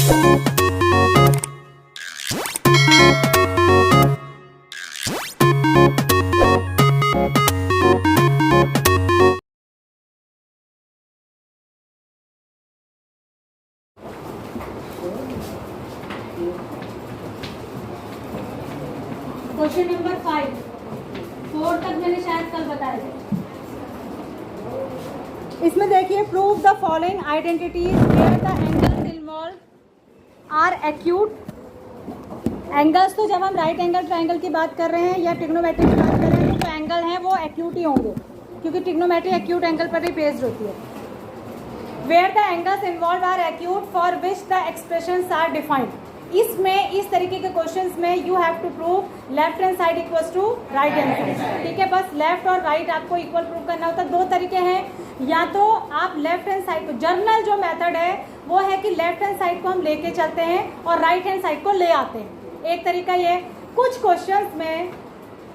Question number 5, 4 तक मैंने शायद कल बताया था। इसमें देखिए, prove the following identities where the angles involve are acute. Angles तो जब हम राइट एंगल ट्राइंगल की बात कर रहे हैं या ट्रिग्नोमेट्री की बात कर रहे हैं तो एंगल हैं वो एक्यूट ही होंगे, क्योंकि ट्रिग्नोमेट्री एक्यूट एंगल पर ही बेस्ड होती है। Where the angles involve are acute for which the expressions are defined. इसमें इस तरीके के क्वेश्चंस में you have to prove left hand side equals to right hand side. ठीक है, बस लेफ्ट और राइट आपको इक्वल प्रूव करना होता है। दो तरीके हैं, या तो आप लेफ्ट हैंड साइड को, जर्नल जो मेथड है वो है कि लेफ्ट हैंड साइड को हम लेके चलते हैं और राइट हैंड साइड को ले आते हैं। एक तरीका ये। कुछ क्वेश्चंस में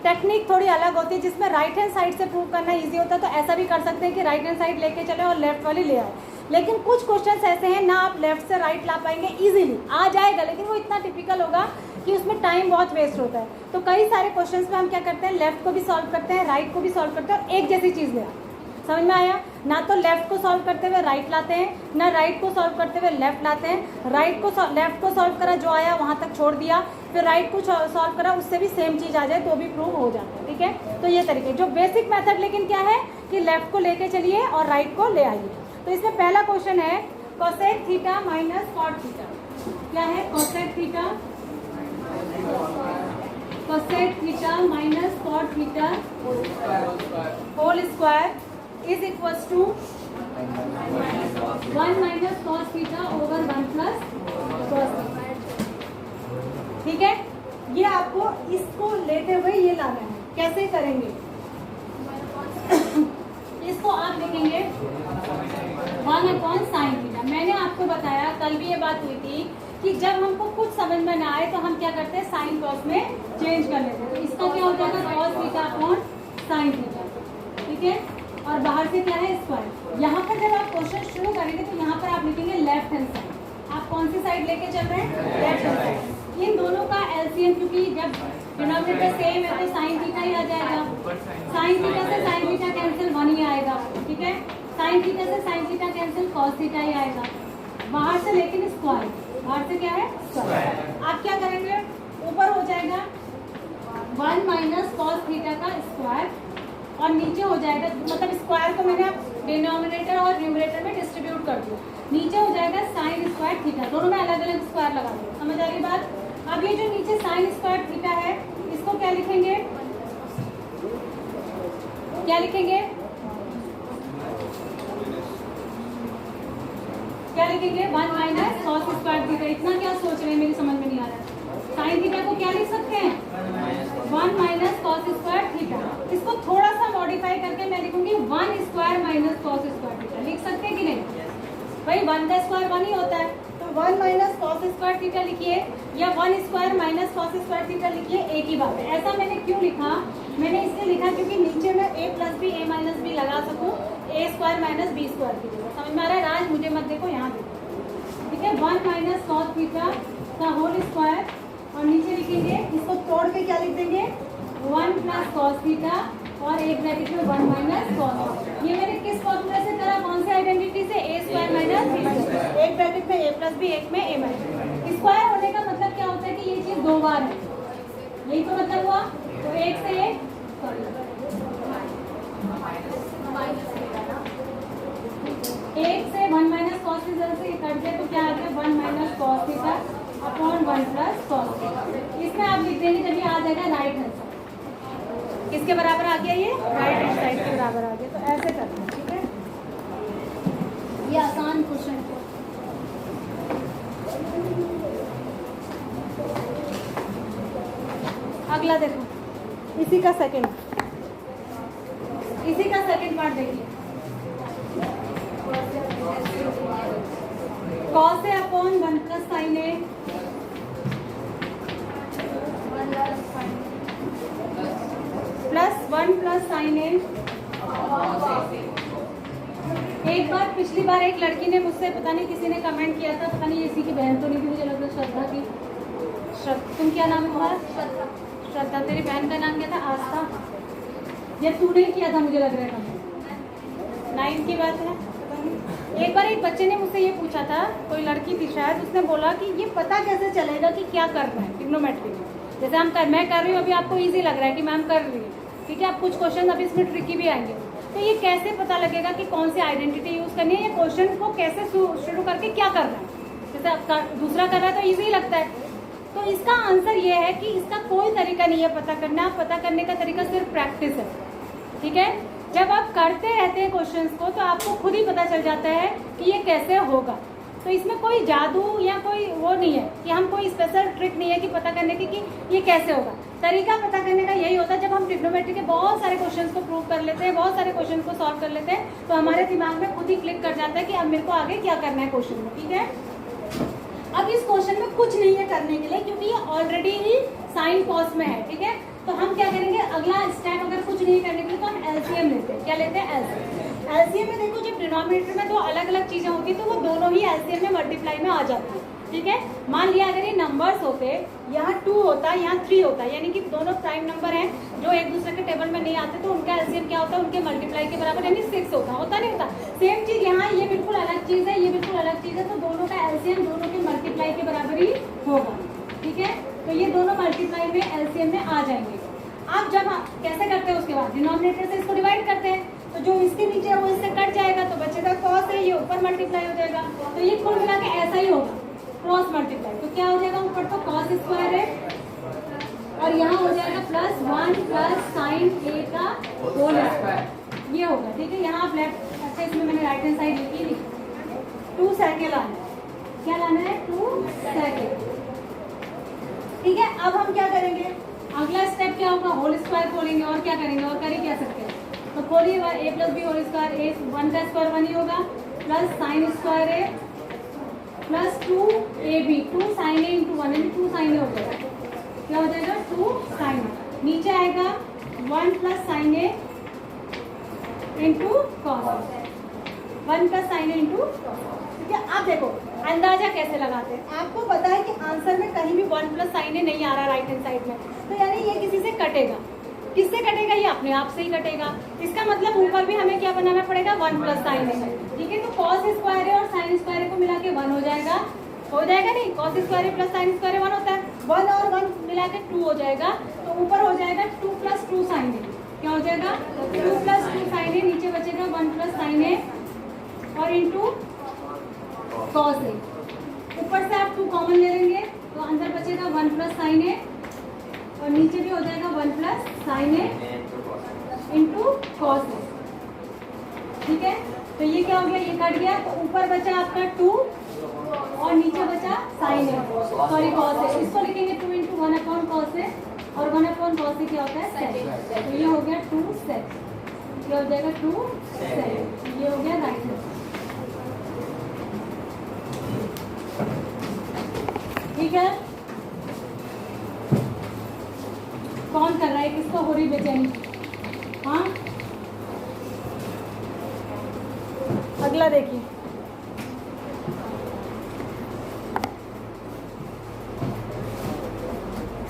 टेक्निक थोड़ी अलग होती है जिसमें राइट हैंड साइड से प्रूव करना ईजी होता है, तो ऐसा भी कर सकते हैं कि राइट हैंड साइड लेके चले और लेफ्ट वाली ले आए। लेकिन कुछ क्वेश्चंस ऐसे हैं ना आप लेफ्ट से राइट ला पाएंगे, इजीली आ जाएगा लेकिन वो इतना टिपिकल होगा कि उसमें टाइम बहुत वेस्ट होता है। तो कई सारे क्वेश्चंस में हम क्या करते हैं, लेफ्ट को भी सॉल्व करते हैं, राइट को भी सॉल्व करते हैं और एक जैसी चीज़ ले आते। समझ में आया? ना तो लेफ्ट को सॉल्व करते हुए राइट लाते हैं, ना राइट को सॉल्व करते हुए लेफ्ट लाते हैं। राइट को लेफ्ट को सॉल्व करा, जो आया वहाँ तक छोड़ दिया, फिर राइट को सॉल्व करा, उससे भी सेम चीज़ आ जाए तो भी प्रूव हो जाता है। ठीक है, तो ये तरीके। जो बेसिक मेथड लेकिन क्या है कि लेफ्ट को लेके चलिए और राइट को ले आइए। तो इसमें पहला क्वेश्चन है cosec theta minus cot theta. क्या है? Cosec theta, cosec theta minus cot theta whole square is equals to 1 minus cos theta over 1 plus cos theta. ठीक है, ये आपको इसको लेते हुए ये लाना है। कैसे करेंगे? इसको आप लिखेंगे 1/sin थीटा। मैंने आपको बताया, कल भी ये बात हुई थी कि जब हमको कुछ समझ में ना आए तो हम क्या करते हैं, साइन कॉस में चेंज कर लेते हैं। तो इसका क्या हो जाएगा, cos theta upon sine theta. ठीक है, और बाहर से क्या है, स्क्वायर। यहाँ पर जब आप क्वेश्चन शुरू करेंगे तो यहाँ पर आप लिखेंगे लेफ्ट हैंड साइड। आप कौन सी साइड लेके चल रहे हैं, लेफ्ट हैंड साइड। इन दोनों का एलसीएम, क्योंकि जब डिनोमिनेटर सेम है तो साइन थीटा ही आ जाएगा। साइन थीटा से साइन थीटा कैंसिल 1 ही आएगा। ठीक है, साइन थीटा से sine theta cancel cos theta ही आएगा। बाहर से लेकिन स्क्वायर, बाहर से क्या है, स्क्वायर। आप क्या करेंगे, ऊपर हो जाएगा 1 माइनस कॉस थीटा का स्क्वायर और नीचे हो जाएगा, मतलब स्क्वायर को मैंने डिनोमिनेटर और न्यूमरेटर में डिस्ट्रीब्यूट कर दिया। नीचे हो जाएगा साइन स्क्वायर थीटा, दोनों में अलग अलग स्क्वायर लगा दो। समझ आ रही बात? अब ये जो नीचे साइन स्क्वायर थीटा है इसको क्या लिखेंगे, क्या लिखेंगे, क्या लिखेंगे, 1 माइनस कॉस स्क्वायर थीटा। इतना क्या सोच रहे हैं, मेरी समझ में नहीं आ रहा है। साइन थीटा को क्या लिख सकते हैं, 1 माइनस कॉस स्क्वायर थीटा। इसको थोड़ा सा मॉडिफाई करके मैं लिखूंगी 1 square minus cos square theta. लिख सकते हैं कि नहीं भाई, 1 का स्क्वायर 1 ही होता है, तो 1 माइनस कॉस स्क्वायर थीटा लिखिए या 1 square minus cos square theta लिखिए, एक ही बात है। ऐसा मैंने क्यों लिखा, मैंने इसलिए लिखा क्योंकि नीचे में a plus B a minus B लगा सकूँ, a square minus B square की जगह। समझ में आ रहा है? राज मुझे मत देखो, यहाँ देखो। ठीक है, 1 माइनस कॉस थीटा का होल स्क्वायर और नीचे लिखेंगे, इसको तोड़ के क्या लिख देंगे, 1 प्लस कॉस थीटा और एक ब्रैकेट में 1 माइनस कॉस। ये मैंने किस फॉर्मूला से करा, कौन से आइडेंटिटी से, a square minus B square. एक ब्रैकेट में a प्लस बी, एक में a माइनस। स्क्वायर होने का मतलब क्या होता है कि ये चीज 2 बार है, यही तो मतलब हुआ। तो एक से एक, एक से 1 माइनस कॉस थीटा से कट जाए तो क्या आ गया, 1 minus cos theta upon 1 plus cos theta. इसमें आप लिख देंगे जब ये आ जाएगा राइट हैंड साइड। किसके बराबर आ गया, ये राइट हैंड साइड के बराबर आ गया। तो ऐसे करते हैं। ठीक है, ये आसान क्वेश्चन है। अगला देखो, इसी का सेकंड पार्ट देखिए। Cos A upon 1 plus sine A plus 1 plus sine ए एक बार पिछली बार एक लड़की ने मुझसे, पता नहीं किसी ने कमेंट किया था, पता नहीं इसी की बहन तो नहीं थी, मुझे लग रहा है श्रद्धा की। तुम क्या नाम है तुम्हारा? श्रद्धा। तेरी बहन का नाम क्या था? आस्था। ये तूने ही किया था मुझे लग रहा है कमेंट। 9 की बात है। एक बार एक बच्चे ने मुझसे ये पूछा था, कोई लड़की थी शायद, उसने बोला कि ये पता कैसे चलेगा कि क्या करना है ट्रिग्नोमेट्री में। जैसे मैं कर रही हूँ अभी, आपको इजी लग रहा है कि मैम कर रही है, ठीक है। अब कुछ क्वेश्चन अभी इसमें ट्रिकी भी आएंगे, तो ये कैसे पता लगेगा कि कौन सी आइडेंटिटी यूज़ करनी है, या क्वेश्चन को कैसे शुरू करके क्या करना है। जैसे आपका दूसरा कर रहा है तो ईजी लगता है, तो इसका आंसर ये है कि इसका कोई तरीका नहीं है पता करना। पता करने का तरीका सिर्फ प्रैक्टिस है, ठीक है। जब आप करते रहते हैं क्वेश्चंस को तो आपको खुद ही पता चल जाता है कि ये कैसे होगा। तो इसमें कोई जादू या कोई वो नहीं है कि हम कोई स्पेशल ट्रिक नहीं है कि पता करने की कि ये कैसे होगा। तरीका पता करने का यही होता है, जब हम ट्रिग्नोमेट्री के बहुत सारे क्वेश्चंस को प्रूव कर लेते हैं, बहुत सारे क्वेश्चन को सॉल्व कर लेते हैं, तो हमारे दिमाग में खुद ही क्लिक कर जाता है कि अब मेरे को आगे क्या करना है क्वेश्चन में, ठीक है। अब इस क्वेश्चन में कुछ नहीं है करने के लिए, क्योंकि ये ऑलरेडी ही साइन कॉस में है, ठीक है। तो हम क्या करेंगे, अगला स्टेप अगर कुछ नहीं करने के लिए तो हम एलसीएम लेते हैं। क्या लेते हैं? एलसीएम। एलसीएम में देखो, जब डिनोमिनेटर में दो अलग अलग चीजें होती तो वो दोनों ही एलसीएम में मल्टीप्लाई में आ जाती है, ठीक है। मान लिया अगर ये नंबर्स होते, यहाँ 2 होता, यहाँ 3 होता, यानी कि दोनों प्राइम नंबर हैं जो एक दूसरे के टेबल में नहीं आते, तो उनका एलसीएम क्या होता है, उनके मल्टीप्लाई के बराबर, यानी 6 होता नहीं होता। सेम चीज यहाँ, ये बिल्कुल अलग चीज है, ये बिल्कुल अलग चीज है, तो दोनों का एलसीएम दोनों के मल्टीप्लाई के बराबर ही होगा, ठीक है। तो ये दोनों मल्टीप्लाई में एलसीएम में आ जाएंगे। आप जब कैसे करते हैं, उसके बाद डिनोमिनेटर से इसको डिवाइड करते हैं, तो जो इसके नीचे है वो इससे कट जाएगा, तो बचेगा कॉस है, ये ऊपर मल्टीप्लाई हो जाएगा। तो ये कुल मिला के ऐसा ही होगा, क्रॉस मल्टीप्लाई। तो क्या हो जाएगा, ऊपर तो कॉस स्क्वायर है और यहाँ हो जाएगा +1 प्लस साइन ए का होल स्क्वायर, ये होगा, ठीक है। यहाँ आप लेफ्ट, अच्छा इसमें मैंने राइट हैंड साइड लिखी, 2 सेके लाना है। क्या लाना है? 2 सेके, ठीक है। अब हम क्या करेंगे, अगला स्टेप क्या होगा, होल स्क्वायर खोलेंगे, और क्या करेंगे, और कर ही क्या सकते हैं। तो खोलिए, a + b whole square, a 1 का स्क्वायर 1 ही होगा, plus sine square a plus 2ab, 2 sine a into 1, यानी 2 साइन a हो जाएगा। क्या हो जाएगा? 2 साइन a। नीचे आएगा 1 plus sign a into cos, 1 plus sign a into cos, ठीक है। अब देखो अंदाजा कैसे लगाते हैं, आपको पता है कि आंसर में कहीं भी 1 प्लस साइन ए नहीं आ रहा राइट हैंड साइड में, तो यानी ये किसी से कटेगा। किससे कटेगा? ये अपने आप से ही कटेगा। इसका मतलब ऊपर भी हमें क्या बनाना पड़ेगा, 1 प्लस साइन ए, ठीक है। तो कॉस स्क्वायर ए और साइन स्क्वायर ए को मिला के 1 हो जाएगा नहीं, कॉस स्क्वायर ए प्लस साइन स्क्वायर ए 1 होता है, 1 और 1 मिला के 2 हो जाएगा। तो ऊपर हो जाएगा 2 प्लस 2 साइन ए, क्या हो जाएगा 2 प्लस 2 साइन ए, नीचे बचेगा 1 प्लस साइन ए और इंटू कॉस ए। ऊपर से आप 2 कॉमन ले लेंगे तो अंदर बचेगा 1 प्लस साइन ए और नीचे भी हो जाएगा 1 plus sine A into cos A, ठीक है। तो ये क्या हो गया, ये कट गया, तो ऊपर बचा आपका 2 और नीचे बचा sign A, sorry cos A. इसको लिखेंगे 2 इंटू 1 अपॉन कॉस ए, और 1 अपॉन कॉस ए क्या होता है, सेक। तो ये हो गया 2 सेक, ये हो जाएगा 2 सेक, ये हो गया राइट हैंड, ठीक है। कौन कर रहा है, किसको हो रही बेचैनी? हाँ, अगला देखिए,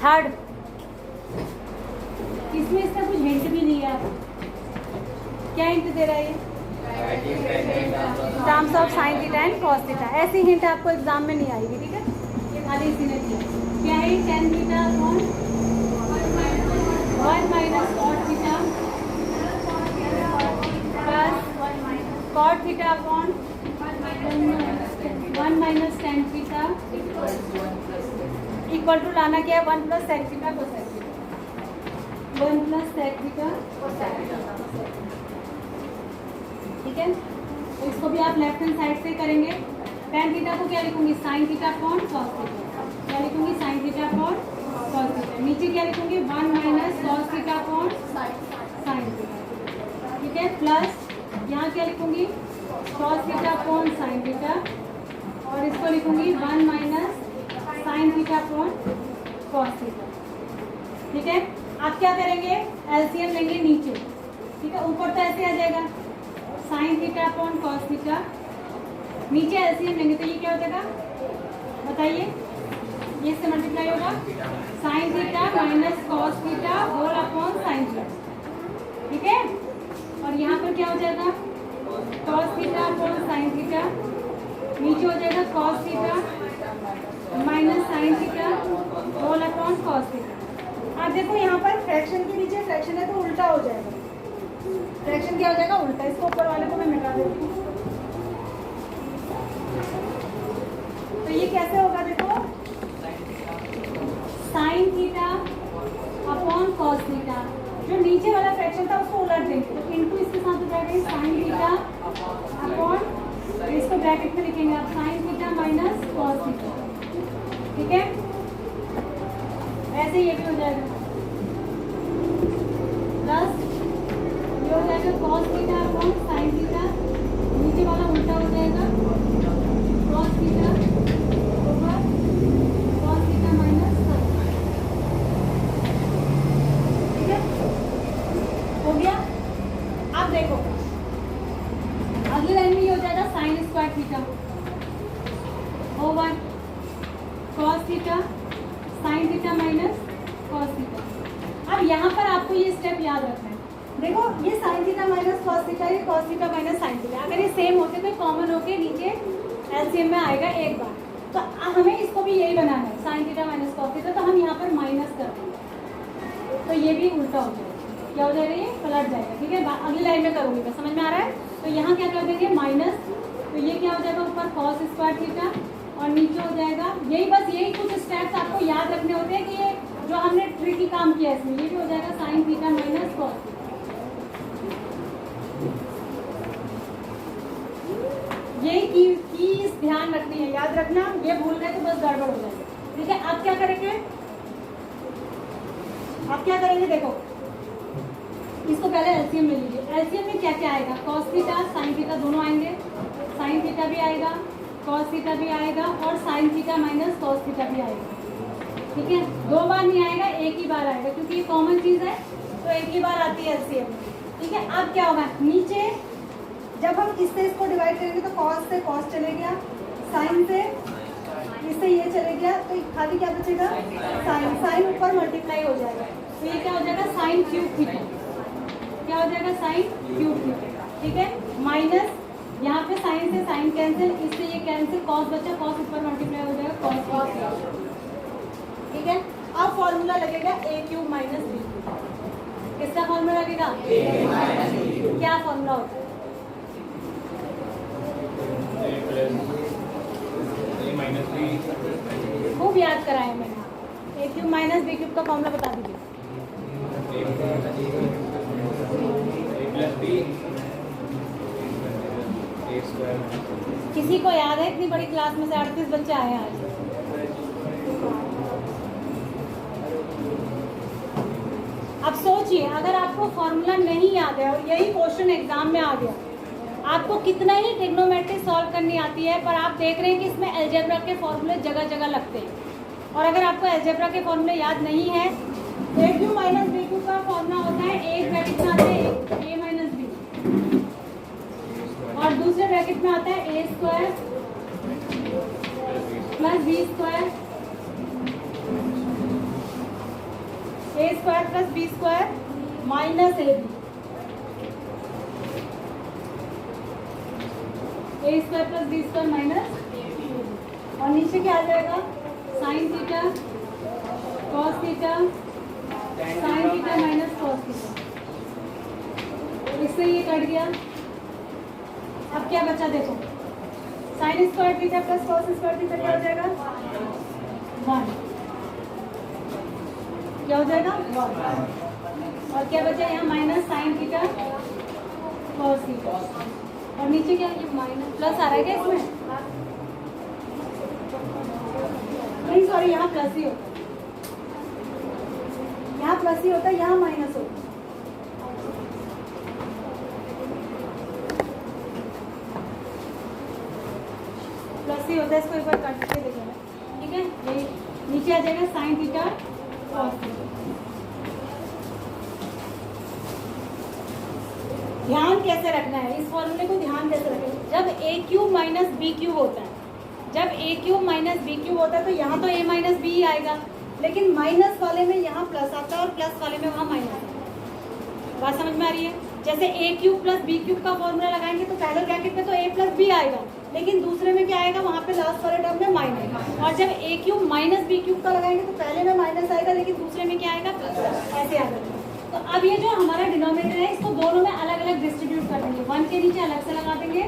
थर्ड। इसमें इसका कुछ हिंट भी नहीं है, क्या हिंट दे रहा है ये? Terms of sine theta and cos theta. ऐसी हिंट आपको एग्जाम में नहीं आएगी, ठीक है। ये खाली इसी ने दिया, क्या है, tan theta upon 1 minus cot theta plus cot theta upon 1 minus tan theta equal to लाना क्या है, 1 plus sec theta cosec theta, 1 plus sec theta cosec theta, ठीक है। तो इसको भी आप लेफ्ट हैंड साइड से करेंगे। tan थीटा को क्या लिखूंगी, sin theta upon cos theta, क्या लिखूंगी, sin theta upon cos theta. नीचे क्या लिखूंगी, 1 minus cos theta upon sin theta, ठीक है। प्लस यहाँ क्या लिखूंगी, cos theta upon sin theta, और इसको लिखूंगी 1 minus sin theta upon cos theta, ठीक है। आप क्या करेंगे, एलसीएम लेंगे नीचे, ठीक है। ऊपर तो ऐसे आ जाएगा sine theta upon cos theta, नीचे एलसीएम लेंगे तो ये क्या हो जाएगा बताइए, ये इससे मल्टीप्लाई होगा sine theta minus cos theta whole upon sine theta, ठीक है। और यहाँ पर क्या हो जाएगा cos theta upon sine theta, नीचे हो जाएगा cos theta minus sine theta whole upon cos theta. अब देखो यहाँ पर फ्रैक्शन के नीचे फ्रैक्शन है तो उल्टा हो जाएगा, फ्रैक्शन क्या हो जाएगा उल्टा, इसको ऊपर वाले को मैं मिटा देती हूँ। तो ये कैसे होगा देखो, sine theta upon cos theta, जो नीचे वाला फ्रैक्शन था उसको उलट देंगे तो इनटू इसके साथ हो जाएगा साइन थीटा अपॉन, इसको ब्रैकेट में लिखेंगे आप sign theta minus cos theta, ठीक है। ऐसे ये भी हो जाएगा प्लस ये हो जाएगा cos theta upon sine theta, नीचे वाला उल्टा हो जाएगा cos theta over cos theta minus sine, ठीक है हो गया। अब देखो अगली लाइन में ये हो जाएगा sign square theta over cos theta sine theta minus cos theta. अब यहाँ पर आपको ये स्टेप याद रखना है, देखो ये sine theta minus cos theta, ये cos theta minus sine theta, अगर ये सेम होते तो कॉमन होके नीचे एलसीएम में आएगा एक बार, तो हमें इसको भी यही बनाना है sine theta minus cos theta, तो हम यहाँ पर माइनस कर देंगे तो ये भी उल्टा हो जाएगा, क्या हो जाएगा ये पलट जाएगा, ठीक है। अगली लाइन में करूँगी मैं, समझ में आ रहा है। तो यहाँ क्या कर देंगे माइनस, तो ये क्या हो जाएगा ऊपर कॉस स्क्वायर थीटा और नीचे हो जाएगा यही, बस यही कुछ स्टेप्स आपको याद रखने होते हैं कि ये जो हमने ट्रिकी काम किया इसमें, ये भी हो जाएगा sine theta minus cos theta, यही चीज ध्यान रखनी है, याद रखना, ये भूल गए तो बस गड़बड़ हो जाएगी, ठीक है। अब क्या करेंगे, अब क्या करेंगे देखो, इसको पहले एलसीएम ले लीजिए, एलसीएम में क्या क्या आएगा कॉस थीटा साइन थीटा दोनों आएंगे, साइन थीटा भी आएगा कॉस थीटा भी आएगा और sign theta minus cos theta भी आएगा, ठीक है। दो बार नहीं आएगा, एक ही बार आएगा, क्योंकि ये कॉमन चीज है तो एक ही बार आती है एलसीएम, ठीक है। अब क्या होगा नीचे जब हम इससे इसको डिवाइड करेंगे तो कॉस से कॉस चले गया, साइन से इससे ये चले गया, तो खाली क्या बचेगा साइन, साइन ऊपर मल्टीप्लाई हो जाएगा, तो ये क्या हो जाएगा साइन क्यूब थीटा, क्या हो जाएगा साइन क्यूब थीटा, ठीक है। माइनस यहाँ पे साइन से साइन कैंसिल, इससे ये कैंसिल, कॉस बचा, कॉस ऊपर मल्टीप्लाई हो जाएगा कॉस कॉस, ठीक है। अब फॉर्मूला लगेगा ए क्यूब माइनस बी क्यूब, किसका फॉर्मूला लगेगा क्या फॉर्मूला होता है खूब याद कराए मैंने, ए क्यूब माइनस बी क्यूब का फॉर्मूला बता दीजिए। किसी को याद है? इतनी बड़ी क्लास में से 38 बच्चे आए हैं आज। अब सोचिए अगर आपको फॉर्मूला नहीं याद है और यही क्वेश्चन एग्जाम में आ गया, आपको कितना ही ट्रिग्नोमेट्री सॉल्व करनी आती है, पर आप देख रहे हैं कि इसमें अलजेब्रा के फॉर्मूले जगह जगह लगते हैं, और अगर आपको अलजेब्रा के फॉर्मूले याद नहीं है, ए क्यू माइनस बी क्यू का फॉर्मूला होता है एक ब्रैकेट में आता है ए माइनस बी और दूसरे ब्रैकेट में आता है A square plus B square, A square plus B square minus A B, A square plus B square minus, और नीचे क्या आ जाएगा sine theta cos theta sine theta minus cos theta, इससे ये कट गया। अब क्या बचा देखो, sine square theta plus cos square theta क्या हो जाएगा 1, क्या हो जाएगा 1, और क्या बचा यहाँ minus sine theta cos theta, और नीचे क्या ये माइनस प्लस आ रहा है क्या इसमें, नहीं सॉरी यहाँ प्लस ही होता है, यहाँ प्लस ही होता है, यहाँ माइनस होता है। प्लस ही होता है, इसको एक बार काट के देखेंगे, ठीक है। ये नीचे आ जाएगा साइन थीटा कॉस थीटा, ध्यान कैसे रखना है, इस फॉर्मूले को ध्यान कैसे रखें। जब ए क्यूब माइनस बी क्यूब होता है, जब ए क्यूब माइनस बी क्यूब होता है तो यहाँ तो ए माइनस बी ही आएगा, लेकिन माइनस वाले में यहाँ प्लस आता है और प्लस वाले में वहाँ माइनस आता है। बात समझ में आ रही है? जैसे ए क्यूब प्लस बी क्यूब का फॉर्मूला लगाएंगे तो पहले ब्रैकेट में तो ए प्लस बी आएगा, लेकिन दूसरे में क्या आएगा, वहाँ पे लास्ट वाले टर्म में माइनस। और जब ए क्यूब माइनस बी क्यूब का लगाएंगे तो पहले में माइनस आएगा, लेकिन दूसरे में क्या आएगा, प्लस। ऐसे आ जाएगा। तो अब ये जो हमारा डिनोमिनेटर है इसको दोनों में अलग अलग डिस्ट्रीब्यूट कर देंगे। 1 के नीचे अलग से लगा देंगे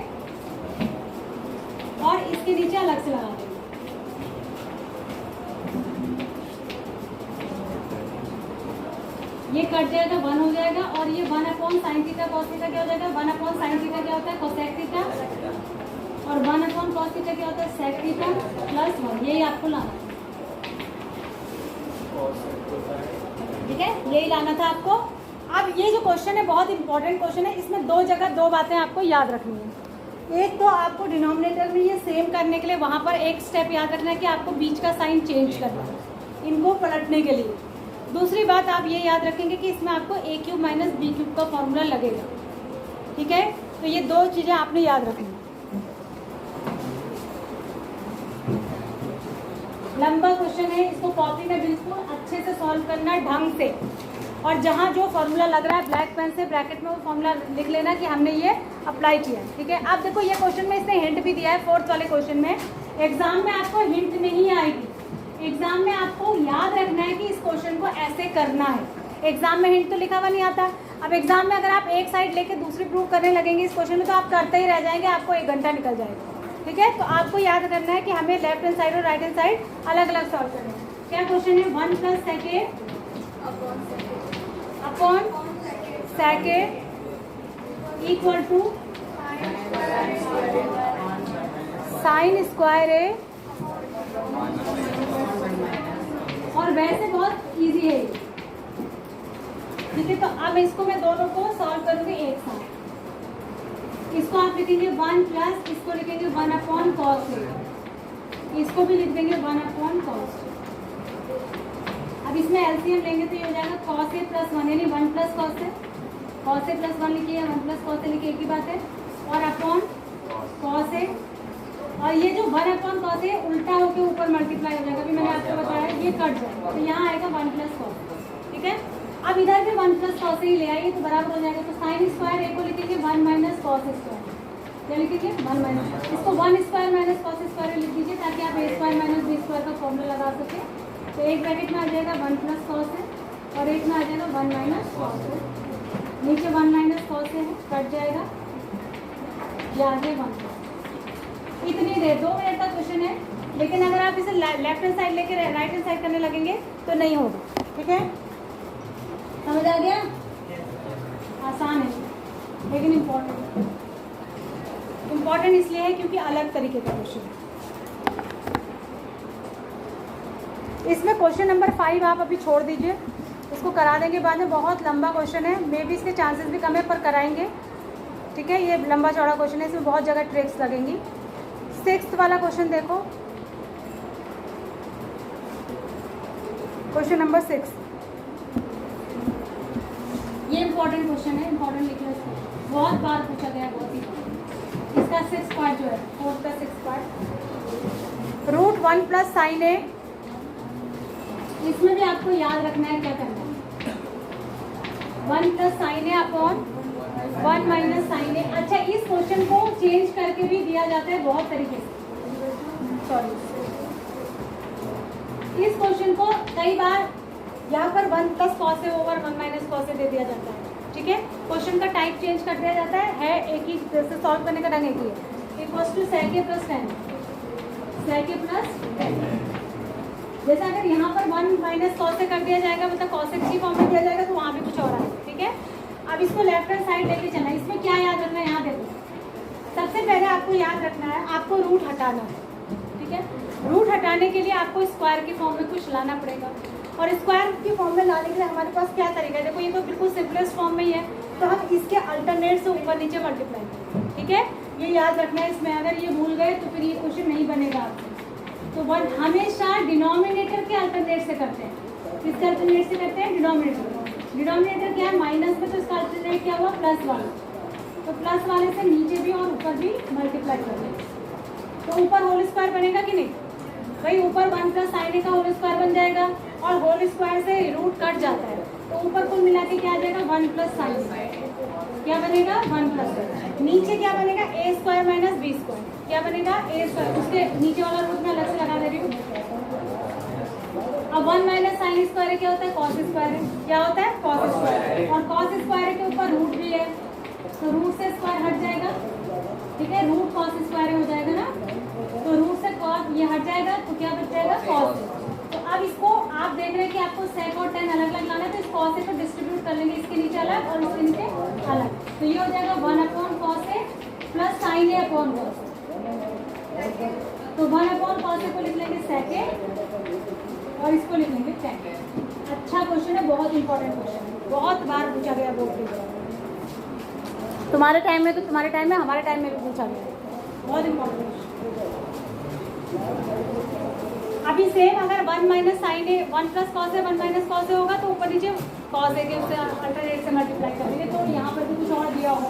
और इसके नीचे अलग से लगा देंगे। ये कट जाएगा, 1 हो जाएगा, और ये 1 upon sine theta cos theta क्या हो जाएगा, 1 अपॉन साइन थीटा क्या होता है, कोसेक थीटा, और 1 अपॉन कॉस थीटा क्या होता है, सेक थीटा प्लस 1। यही आपको लाना है, ठीक है, यही लाना था आपको। अब ये जो क्वेश्चन है बहुत इंपॉर्टेंट क्वेश्चन है, इसमें दो जगह दो बातें आपको याद रखनी है। एक तो आपको डिनोमिनेटर में ये सेम करने के लिए वहाँ पर एक स्टेप याद रखना है कि आपको बीच का साइन चेंज करना है, इनको पलटने के लिए। दूसरी बात आप ये याद रखेंगे कि इसमें आपको ए क्यूब माइनस बी क्यूब का फॉर्मूला लगेगा, ठीक है। तो ये दो चीज़ें आपने याद रखनी है। लंबा क्वेश्चन है, इसको कॉपी में बिल्कुल अच्छे से सॉल्व करना ढंग से, और जहाँ जो फॉर्मूला लग रहा है ब्लैक पेन से ब्रैकेट में वो फॉर्मूला लिख लेना कि हमने ये अप्लाई किया, ठीक है। अब देखो ये क्वेश्चन में इसने हिंट भी दिया है, 4th वाले क्वेश्चन में। एग्जाम में आपको हिंट नहीं आएगी, एग्जाम में आपको याद रखना है कि इस क्वेश्चन को ऐसे करना है। एग्जाम में हिंट तो लिखा हुआ नहीं आता। अब एग्जाम में अगर आप एक साइड लेके दूसरी प्रूव करने लगेंगे इस क्वेश्चन में तो आप करते ही रह जाएंगे, आपको 1 घंटा निकल जाएगा, ठीक है। तो आपको याद करना है कि हमें लेफ्ट हैंड साइड और राइट हैंड साइड अलग अलग सॉल्व करना है। क्या क्वेश्चन है, 1 plus second upon second equal to sine square A, और वैसे बहुत इजी है, ठीक है। तो अब इसको मैं दोनों को सॉल्व करूंगी एक साथ। इसको आप लिखेंगे 1 प्लस, इसको लिखेंगे 1 अपॉन कॉस ए, इसको भी लिख देंगे 1 अपॉन कॉस। अब इसमें एलसीएम लेंगे तो ये हो जाएगा कॉस ए प्लस 1, यानी 1 plus cos A. Cos A plus 1 लिखिए, 1 प्लस कॉस ए लिखिए, एक ही बात है। और अपॉन कॉस ए, और ये जो 1 अपॉन कॉस ए उल्टा होकर ऊपर मल्टीप्लाई हो जाएगा, अभी मैंने आपको बताया ये कट जाएगा, तो यहाँ आएगा 1 प्लस कॉस, ठीक है। अब इधर भी 1 प्लस कॉस ही ले आइए तो बराबर हो जाएगा। तो साइन स्क्वायर ए को लिखेंगे 1 माइनस कॉस स्क्वायर, क्या लिखेंगे 1 माइनस, इसको 1 स्क्वायर माइनस कॉस स्क्वायर लिख दीजिए ताकि आप ए स्क्वायर माइनस बी स्क्वायर का फॉर्मूला लगा सकें। तो एक ब्रैकेट में आ जाएगा 1 प्लस कॉस है और एक में आ जाएगा 1 माइनस कॉस है, नीचे 1 माइनस कॉस है, कट जाएगा, ये आ गया 1। इतनी देर, 2 मिनट का क्वेश्चन है, लेकिन अगर आप इसे लेफ्ट हैंड साइड लेके राइट हैंड साइड करने लगेंगे तो नहीं होगा, ठीक है। समझ आ गया? आसान है लेकिन इम्पोर्टेंट इसलिए है क्योंकि अलग तरीके का क्वेश्चन है। इसमें क्वेश्चन नंबर 5 आप अभी छोड़ दीजिए, इसको करा देंगे बाद में, बहुत लंबा क्वेश्चन है, मे बी इसके चांसेस भी कम है पर कराएंगे, ठीक है। ये लंबा चौड़ा क्वेश्चन है, इसमें बहुत जगह ट्रिक्स लगेंगी। 6th वाला क्वेश्चन देखो, क्वेश्चन नंबर 6, ये इंपॉर्टेंट क्वेश्चन है, इंपॉर्टेंट लिख लो इसको, बहुत बार पूछा गया, बहुत ही। इसका 6th पार्ट जो है, 4th का 6th part, root 1 plus sine A, इसमें भी आपको याद रखना है क्या करना है, 1 प्लस साइन ए अपॉन 1 माइनस साइन ए। अच्छा, इस क्वेश्चन को चेंज करके भी दिया जाता है बहुत तरीके से, सॉरी, इस क्वेश्चन को कई बार यहाँ पर 1 plus cos A over 1 minus cos A दे दिया जाता है, ठीक है। क्वेश्चन का टाइप चेंज कर दिया जाता है एक ही, जैसे सॉल्व करने का ढंग एक ही है, equals to sec A plus 10, sec A plus 10। जैसे अगर यहाँ पर 1 माइनस कॉस ए कर दिया जाएगा, मतलब कॉस ए की फॉर्म में दिया जाएगा, तो वहाँ भी कुछ और आएगा, ठीक है। अब इसको लेफ्ट हैंड साइड लेके चलना है। इसमें क्या याद रखना है, यहाँ देखो, सबसे पहले आपको याद रखना है, आपको रूट हटाना है, ठीक है। रूट हटाने के लिए आपको स्क्वायर की फॉर्म में कुछ लाना पड़ेगा, और स्क्वायर की फॉर्म में लाने के लिए हमारे पास क्या तरीका है, देखो ये तो बिल्कुल सिंपलेस्ट फॉर्म में ही है, तो हम इसके अल्टरनेट से ऊपर नीचे मल्टीप्लाई करें, ठीक है। ये याद रखना है, इसमें अगर ये भूल गए तो फिर ये क्वेश्चन नहीं बनेगा आपसे। तो 1 हमेशा डिनोमिनेटर के अल्टरनेट से करते हैं, किसके अल्टरनेट से करते हैं, डिनोमिनेटर। डिनोमिनेटर क्या है, माइनस में, तो इसका अल्टरनेट क्या हुआ, +1, तो प्लस वाले से नीचे भी और ऊपर भी मल्टीप्लाई कर देंगे, तो ऊपर होल स्क्वायर बनेगा कि नहीं भाई, ऊपर 1 प्लस साइन ए का होल स्क्वायर बन जाएगा, और होल स्क्वायर से रूट कट जाता है, तो ऊपर कुल मिला के क्या आ जाएगा 1 प्लस साइन, क्या बनेगा 1 प्लस, नीचे क्या बनेगा ए स्क्वायर माइनस बी स्क्वायर, क्या बनेगा ए स्क्वायर, उसके नीचे वाला रूट मैं अलग से लगा दे रही हूँ। अब 1 माइनस साइन स्क्वायर क्या होता है, कॉस स्क्वायर है, क्या होता है कॉस स्क्वायर, और कॉस स्क्वायर के ऊपर रूट भी है, तो रूट से स्क्वायर हट जाएगा, ठीक है, रूट कॉस स्क्वायर हो जाएगा ना, तो रूट से कॉस ये हट जाएगा, तो क्या बच जाएगा कॉस। तो अब इसको आप देख रहे हैं कि आपको सेक और टेन अलग अलग लाना है, तो इस कॉस ए को डिस्ट्रीब्यूट कर लेंगे, इसके नीचे अलग और इसके नीचे अलग, तो ये हो जाएगा 1 upon cos A plus sine A upon cos, तो 1 अपॉन कॉस ए को लिख लेंगे सेक ए और इसको लिख लेंगे टेन। अच्छा क्वेश्चन है, बहुत इंपॉर्टेंट क्वेश्चन है, बहुत बार पूछा गया बोर्ड पे, तुम्हारे टाइम में तो तुम्हारे टाइम में, हमारे टाइम में भी पूछा गया, बहुत इंपॉर्टेंट क्वेश्चन। अभी सेम अगर 1 minus sign A 1 plus cos A 1 minus cos A होगा, तो ऊपर नीचे कॉस ए के उससे अल्टरनेट से मल्टीप्लाई करेंगे, तो यहाँ पर भी कुछ और दिया होगा,